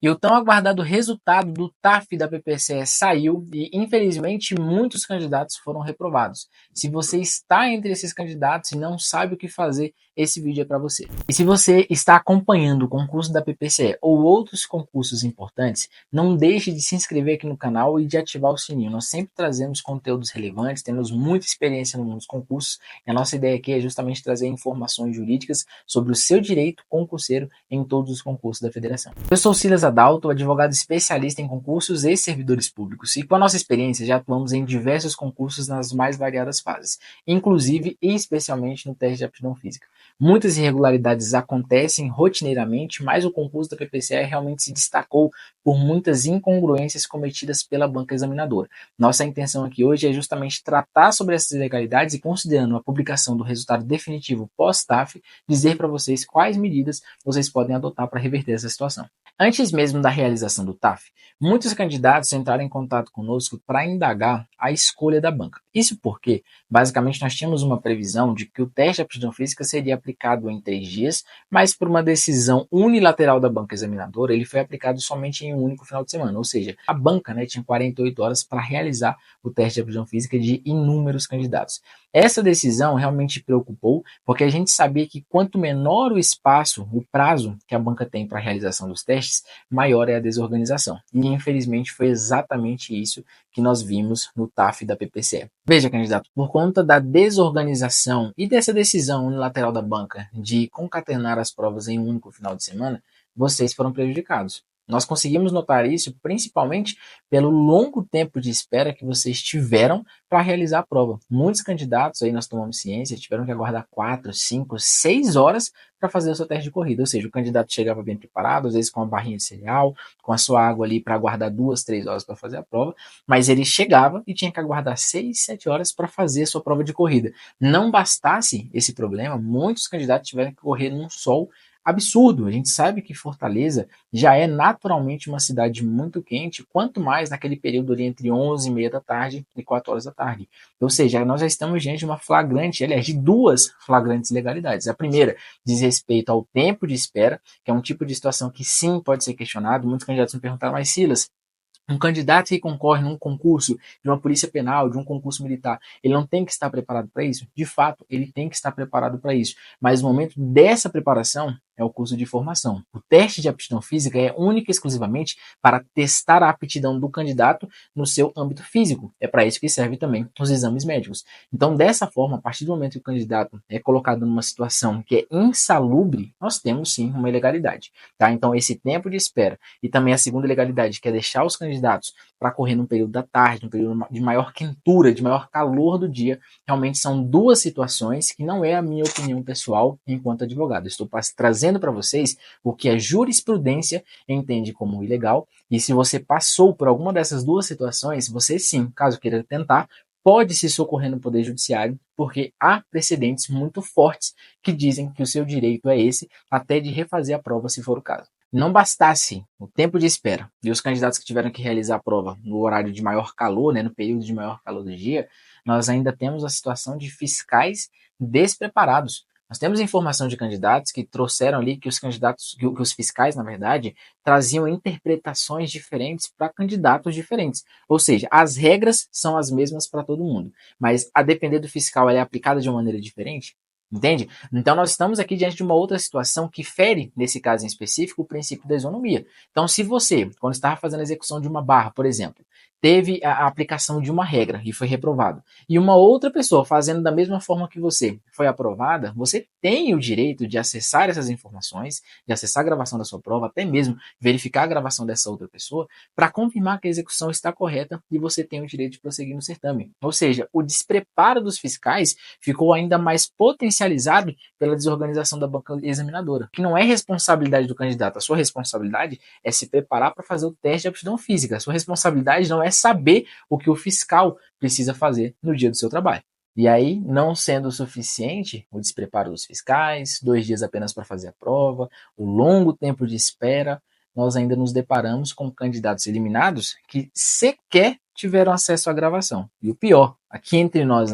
E o tão aguardado resultado do TAF da PPCE saiu e, infelizmente, muitos candidatos foram reprovados. Se você está entre esses candidatos e não sabe o que fazer, esse vídeo é para você. E se você está acompanhando o concurso da PPCE ou outros concursos importantes, não deixe de se inscrever aqui no canal e de ativar o sininho. Nós sempre trazemos conteúdos relevantes, temos muita experiência nos concursos e a nossa ideia aqui é justamente trazer informações jurídicas sobre o seu direito concurseiro em todos os concursos da federação. Eu sou Silas Adalto, advogado especialista em concursos e servidores públicos, e com a nossa experiência já atuamos em diversos concursos nas mais variadas fases, inclusive e especialmente no teste de aptidão física. Muitas irregularidades acontecem rotineiramente, mas o concurso da PPCE realmente se destacou por muitas incongruências cometidas pela banca examinadora. Nossa intenção aqui hoje é justamente tratar sobre essas ilegalidades e, considerando a publicação do resultado definitivo pós-TAF, dizer para vocês quais medidas vocês podem adotar para reverter essa situação. Antes mesmo da realização do TAF, muitos candidatos entraram em contato conosco para indagar a escolha da banca. Isso porque, basicamente, nós tínhamos uma previsão de que o teste de aptidão física seria aplicado em 3 dias, mas por uma decisão unilateral da banca examinadora, ele foi aplicado somente em um único final de semana. Ou seja, a banca tinha 48 horas para realizar o teste de aptidão física de inúmeros candidatos. Essa decisão realmente preocupou, porque a gente sabia que quanto menor o espaço, o prazo que a banca tem para a realização dos testes, maior é a desorganização. E infelizmente foi exatamente isso que nós vimos no TAF da PPCE. Veja, candidato, por conta da desorganização e dessa decisão unilateral da banca de concatenar as provas em um único final de semana, vocês foram prejudicados. Nós conseguimos notar isso principalmente pelo longo tempo de espera que vocês tiveram para realizar a prova. Muitos candidatos, aí nós tomamos ciência, tiveram que aguardar 4, 5, 6 horas para fazer o seu teste de corrida. Ou seja, o candidato chegava bem preparado, às vezes com uma barrinha de cereal, com a sua água ali para aguardar 2, 3 horas para fazer a prova, mas ele chegava e tinha que aguardar 6, 7 horas para fazer a sua prova de corrida. Não bastasse esse problema, muitos candidatos tiveram que correr num sol absurdo. A gente sabe que Fortaleza já é naturalmente uma cidade muito quente, quanto mais naquele período ali entre 11h30 da tarde e 4 horas da tarde. Ou seja, nós já estamos diante de uma flagrante, aliás, de duas flagrantes ilegalidades. A primeira diz respeito ao tempo de espera, que é um tipo de situação que sim pode ser questionado. Muitos candidatos me perguntaram, mas Silas, um candidato que concorre num concurso de uma polícia penal, de um concurso militar, ele não tem que estar preparado para isso? De fato, ele tem que estar preparado para isso. Mas o momento dessa preparação é o curso de formação. O teste de aptidão física é única e exclusivamente para testar a aptidão do candidato no seu âmbito físico. É para isso que serve também os exames médicos. Então, dessa forma, a partir do momento que o candidato é colocado numa situação que é insalubre, nós temos sim uma ilegalidade. Tá? Então, esse tempo de espera e também a segunda ilegalidade, que é deixar os candidatos para correr num período da tarde, num período de maior quentura, de maior calor do dia, realmente são duas situações que não é a minha opinião pessoal enquanto advogado. Estou trazendo para vocês o que a jurisprudência entende como ilegal, e se você passou por alguma dessas duas situações, você sim, caso queira tentar, pode se socorrer no Poder Judiciário, porque há precedentes muito fortes que dizem que o seu direito é esse, até de refazer a prova se for o caso. Não bastasse o tempo de espera e os candidatos que tiveram que realizar a prova no horário de maior calor, no período de maior calor do dia, nós ainda temos a situação de fiscais despreparados. Nós temos informação de candidatos que trouxeram ali que os candidatos, que os fiscais, na verdade, traziam interpretações diferentes para candidatos diferentes. Ou seja, as regras são as mesmas para todo mundo, mas a depender do fiscal, ela é aplicada de uma maneira diferente. Entende? Então, nós estamos aqui diante de uma outra situação que fere, nesse caso em específico, o princípio da isonomia. Então, se você, quando estava fazendo a execução de uma barra, por exemplo, teve a aplicação de uma regra e foi reprovado, e uma outra pessoa fazendo da mesma forma que você foi aprovada, você tem o direito de acessar essas informações, de acessar a gravação da sua prova, até mesmo verificar a gravação dessa outra pessoa, para confirmar que a execução está correta e você tem o direito de prosseguir no certame. Ou seja, o despreparo dos fiscais ficou ainda mais potencializado pela desorganização da banca examinadora, que não é responsabilidade do candidato. A sua responsabilidade é se preparar para fazer o teste de aptidão física. A sua responsabilidade não é saber o que o fiscal precisa fazer no dia do seu trabalho. E aí, não sendo suficiente o despreparo dos fiscais, 2 dias apenas para fazer a prova, o longo tempo de espera, nós ainda nos deparamos com candidatos eliminados que sequer tiveram acesso à gravação. E o pior, aqui entre nós,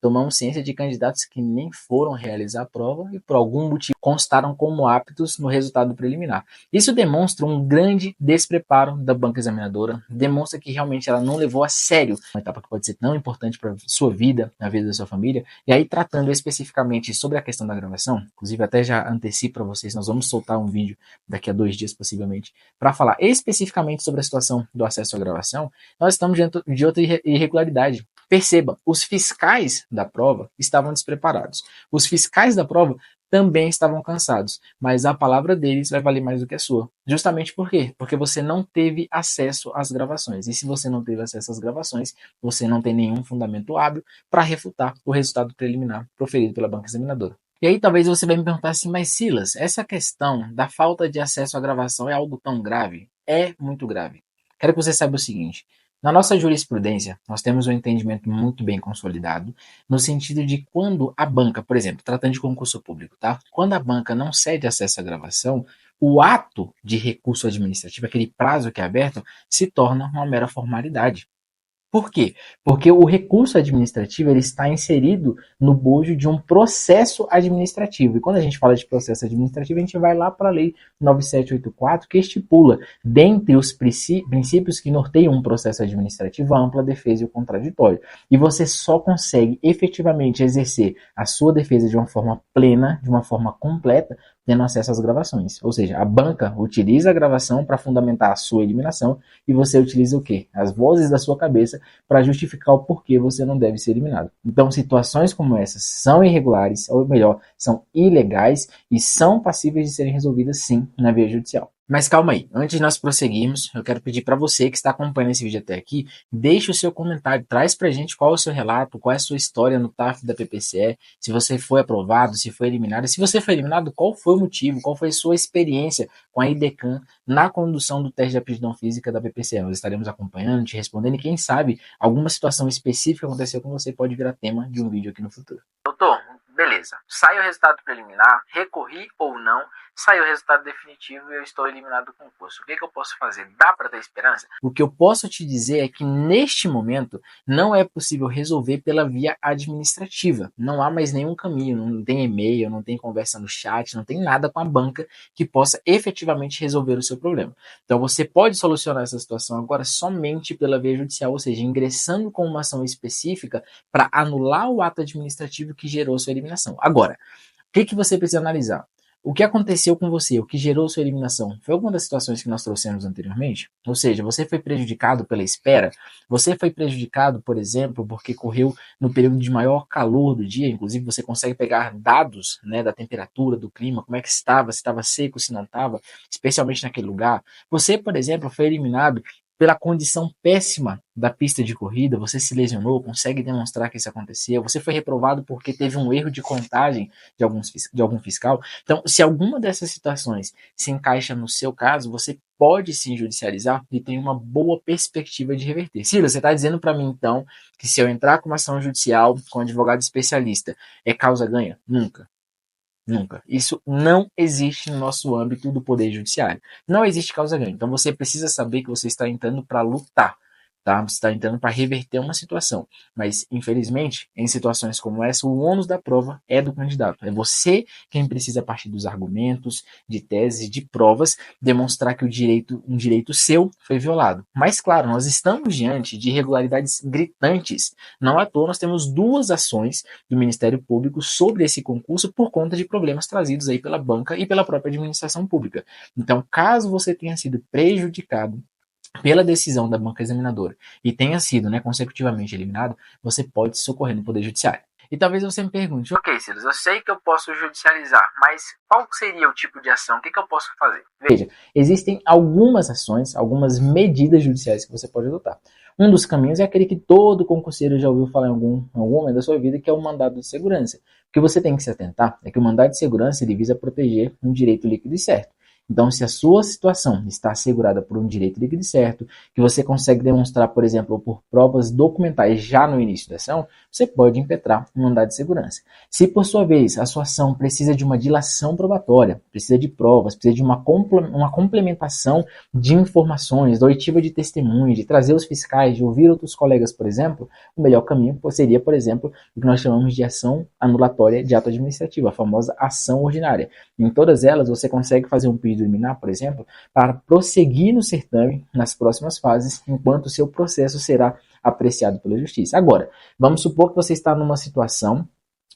tomamos ciência de candidatos que nem foram realizar a prova e por algum motivo constaram como aptos no resultado preliminar. Isso demonstra um grande despreparo da banca examinadora, demonstra que realmente ela não levou a sério uma etapa que pode ser tão importante para sua vida, na vida da sua família. E aí, tratando especificamente sobre a questão da gravação, inclusive até já antecipo para vocês, nós vamos soltar um vídeo daqui a 2 dias, possivelmente, para falar especificamente sobre a situação do acesso à gravação. Nós estamos diante de outra irregularidade. Perceba, os fiscais da prova estavam despreparados. Os fiscais da prova também estavam cansados, mas a palavra deles vai valer mais do que a sua. Justamente por quê? Porque você não teve acesso às gravações. E se você não teve acesso às gravações, você não tem nenhum fundamento hábil para refutar o resultado preliminar proferido pela banca examinadora. E aí talvez você vai me perguntar assim, mas Silas, essa questão da falta de acesso à gravação é algo tão grave? É muito grave. Quero que você saiba o seguinte, na nossa jurisprudência, nós temos um entendimento muito bem consolidado, no sentido de quando a banca, por exemplo, tratando de concurso público, tá? Quando a banca não cede acesso à gravação, o ato de recurso administrativo, aquele prazo que é aberto, se torna uma mera formalidade. Por quê? Porque o recurso administrativo ele está inserido no bojo de um processo administrativo. E quando a gente fala de processo administrativo, a gente vai lá para a Lei 9784, que estipula, dentre os princípios que norteiam um processo administrativo, a ampla defesa e o contraditório. E você só consegue efetivamente exercer a sua defesa de uma forma plena, de uma forma completa, tendo acesso às gravações. Ou seja, a banca utiliza a gravação para fundamentar a sua eliminação e você utiliza o quê? As vozes da sua cabeça para justificar o porquê você não deve ser eliminado. Então, situações como essas são irregulares, ou melhor, são ilegais e são passíveis de serem resolvidas sim na via judicial. Mas calma aí, antes de nós prosseguirmos, eu quero pedir para você que está acompanhando esse vídeo até aqui, deixe o seu comentário, traz para a gente qual é o seu relato, qual é a sua história no TAF da PPCE, se você foi aprovado, se foi eliminado, e se você foi eliminado, qual foi o motivo, qual foi a sua experiência com a IDECAM na condução do teste de aptidão física da PPCE. Nós estaremos acompanhando, te respondendo, e quem sabe alguma situação específica aconteceu com você pode virar tema de um vídeo aqui no futuro. Doutor, beleza, sai o resultado preliminar, recorri ou não, saiu o resultado definitivo e eu estou eliminado do concurso. O que eu posso fazer? Dá para ter esperança? O que eu posso te dizer é que neste momento não é possível resolver pela via administrativa. Não há mais nenhum caminho, não tem e-mail, não tem conversa no chat, não tem nada com a banca que possa efetivamente resolver o seu problema. Então você pode solucionar essa situação agora somente pela via judicial, ou seja, ingressando com uma ação específica para anular o ato administrativo que gerou sua eliminação. Agora, o que você precisa analisar? O que aconteceu com você, o que gerou sua eliminação, foi alguma das situações que nós trouxemos anteriormente? Ou seja, você foi prejudicado pela espera? Você foi prejudicado, por exemplo, porque correu no período de maior calor do dia? Inclusive, você consegue pegar dados, né, da temperatura, do clima, como é que estava, se estava seco, se não estava, especialmente naquele lugar. Você, por exemplo, foi eliminado pela condição péssima da pista de corrida, você se lesionou, consegue demonstrar que isso aconteceu, você foi reprovado porque teve um erro de contagem de algum fiscal. Então, se alguma dessas situações se encaixa no seu caso, você pode sim judicializar e tem uma boa perspectiva de reverter. Silas, você está dizendo para mim, então, que se eu entrar com uma ação judicial com um advogado especialista, é causa ganha? Nunca. Nunca. Isso não existe no nosso âmbito do Poder Judiciário. Não existe causa-ganho. Então você precisa saber que você está entrando para lutar. Tá? Você está entrando para reverter uma situação. Mas, infelizmente, em situações como essa, o ônus da prova é do candidato. É você quem precisa, a partir dos argumentos, de teses, de provas, demonstrar que um direito seu foi violado. Mas, claro, nós estamos diante de irregularidades gritantes. Não à toa, nós temos 2 ações do Ministério Público sobre esse concurso por conta de problemas trazidos aí pela banca e pela própria administração pública. Então, caso você tenha sido prejudicado pela decisão da banca examinadora e tenha sido, né, consecutivamente eliminado, você pode se socorrer no Poder Judiciário. E talvez você me pergunte, ok, Silas, eu sei que eu posso judicializar, mas qual seria o tipo de ação? O que eu posso fazer? Veja, existem algumas ações, algumas medidas judiciais que você pode adotar. Um dos caminhos é aquele que todo concurseiro já ouviu falar em algum momento da sua vida, que é o mandado de segurança. O que você tem que se atentar é que o mandado de segurança ele visa proteger um direito líquido e certo. Então, se a sua situação está assegurada por um direito líquido e certo, que você consegue demonstrar, por exemplo, por provas documentais já no início da ação, você pode impetrar um mandado de segurança. Se, por sua vez, a sua ação precisa de uma dilação probatória, precisa de provas, precisa de uma complementação de informações, da oitiva de testemunhas, de trazer os fiscais, de ouvir outros colegas, por exemplo, o melhor caminho seria, por exemplo, o que nós chamamos de ação anulatória de ato administrativo, a famosa ação ordinária. Em todas elas, você consegue fazer um pedido liminar, por exemplo, para prosseguir no certame nas próximas fases, enquanto o seu processo será apreciado pela justiça. Agora, vamos supor que você está numa situação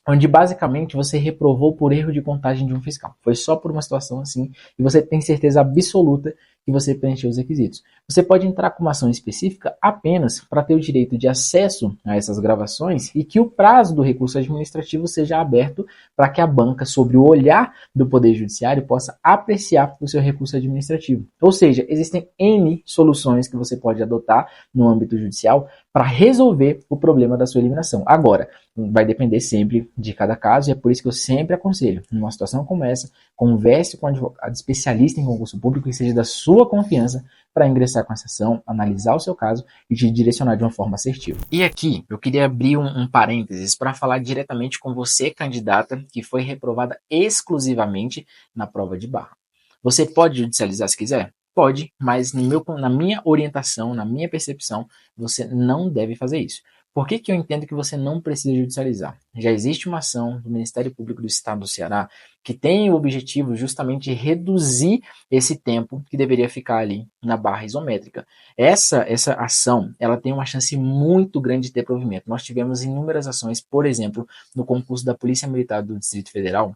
onde basicamente você reprovou por erro de contagem de um fiscal. Foi só por uma situação assim e você tem certeza absoluta que você preencheu os requisitos. Você pode entrar com uma ação específica apenas para ter o direito de acesso a essas gravações e que o prazo do recurso administrativo seja aberto para que a banca, sobre o olhar do Poder Judiciário, possa apreciar o seu recurso administrativo. Ou seja, existem N soluções que você pode adotar no âmbito judicial para resolver o problema da sua eliminação. Agora, vai depender sempre de cada caso e é por isso que eu sempre aconselho, numa situação como essa, converse com um advogado especialista em concurso público que seja da sua confiança para ingressar com essa ação, analisar o seu caso e te direcionar de uma forma assertiva. E aqui eu queria abrir um parênteses para falar diretamente com você, candidata, que foi reprovada exclusivamente na prova de barra. Você pode judicializar se quiser? Pode, mas na minha orientação, na minha percepção, você não deve fazer isso. Por que eu entendo que você não precisa judicializar? Já existe uma ação do Ministério Público do Estado do Ceará que tem o objetivo justamente de reduzir esse tempo que deveria ficar ali na barra isométrica. Essa ação, ela tem uma chance muito grande de ter provimento. Nós tivemos inúmeras ações, por exemplo, no concurso da Polícia Militar do Distrito Federal,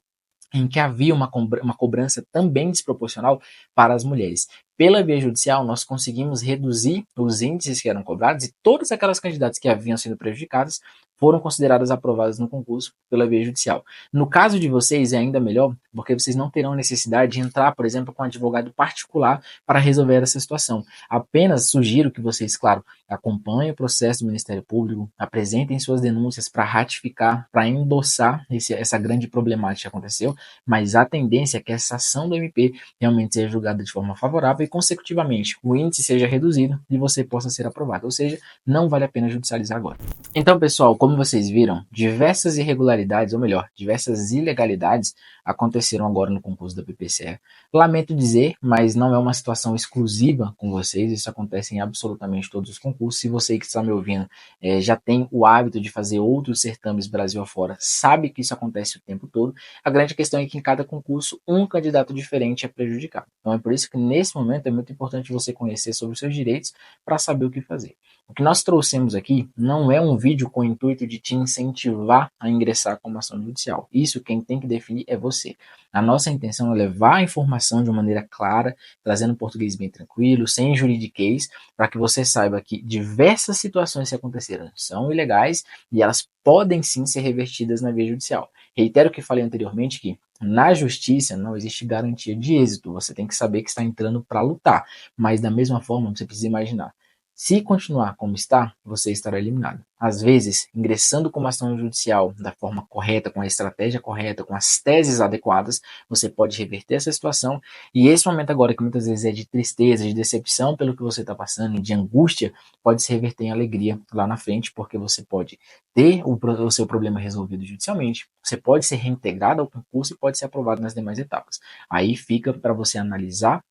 em que havia uma cobrança também desproporcional para as mulheres. Pela via judicial, nós conseguimos reduzir os índices que eram cobrados e todas aquelas candidatas que haviam sido prejudicadas foram consideradas aprovadas no concurso pela via judicial. No caso de vocês, é ainda melhor, porque vocês não terão necessidade de entrar, por exemplo, com um advogado particular para resolver essa situação. Apenas sugiro que vocês, claro, acompanhem o processo do Ministério Público, apresentem suas denúncias para ratificar, para endossar essa grande problemática que aconteceu, mas a tendência é que essa ação do MP realmente seja julgada de forma favorável e, consecutivamente, o índice seja reduzido e você possa ser aprovado. Ou seja, não vale a pena judicializar agora. Então, pessoal, como vocês viram, diversas irregularidades, ou melhor, diversas ilegalidades aconteceram agora no concurso da PPCE. Lamento dizer, mas não é uma situação exclusiva com vocês, isso acontece em absolutamente todos os concursos. Se você que está me ouvindo já tem o hábito de fazer outros certames Brasil afora, sabe que isso acontece o tempo todo. A grande questão é que em cada concurso, um candidato diferente é prejudicado. Então é por isso que nesse momento é muito importante você conhecer sobre os seus direitos para saber o que fazer. O que nós trouxemos aqui não é um vídeo com o intuito de te incentivar a ingressar com uma ação judicial. Isso quem tem que definir é você. A nossa intenção é levar a informação de uma maneira clara, trazendo um português bem tranquilo, sem juridiquês, para que você saiba que diversas situações que aconteceram são ilegais e elas podem sim ser revertidas na via judicial. Reitero o que falei anteriormente, que na justiça não existe garantia de êxito. Você tem que saber que está entrando para lutar. Mas da mesma forma, você precisa imaginar. Se continuar como está, você estará eliminado. Às vezes, ingressando com uma ação judicial da forma correta, com a estratégia correta, com as teses adequadas, você pode reverter essa situação. E esse momento agora, que muitas vezes é de tristeza, de decepção pelo que você está passando, de angústia, pode se reverter em alegria lá na frente, porque você pode ter o seu problema resolvido judicialmente, você pode ser reintegrado ao concurso e pode ser aprovado nas demais etapas. Aí fica para você analisar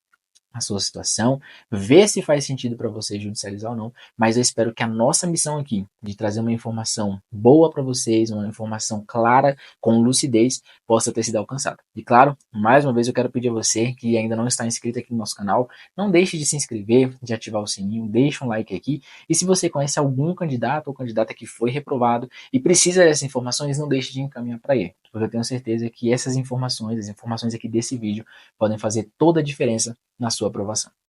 a sua situação, ver se faz sentido para você judicializar ou não, mas eu espero que a nossa missão aqui, de trazer uma informação boa para vocês, uma informação clara, com lucidez, possa ter sido alcançada. E claro, mais uma vez eu quero pedir a você que ainda não está inscrito aqui no nosso canal, não deixe de se inscrever, de ativar o sininho, deixa um like aqui, e se você conhece algum candidato ou candidata que foi reprovado e precisa dessas informações, não deixe de encaminhar para ele, porque eu tenho certeza que essas informações, as informações aqui desse vídeo, podem fazer toda a diferença na sua aprovação.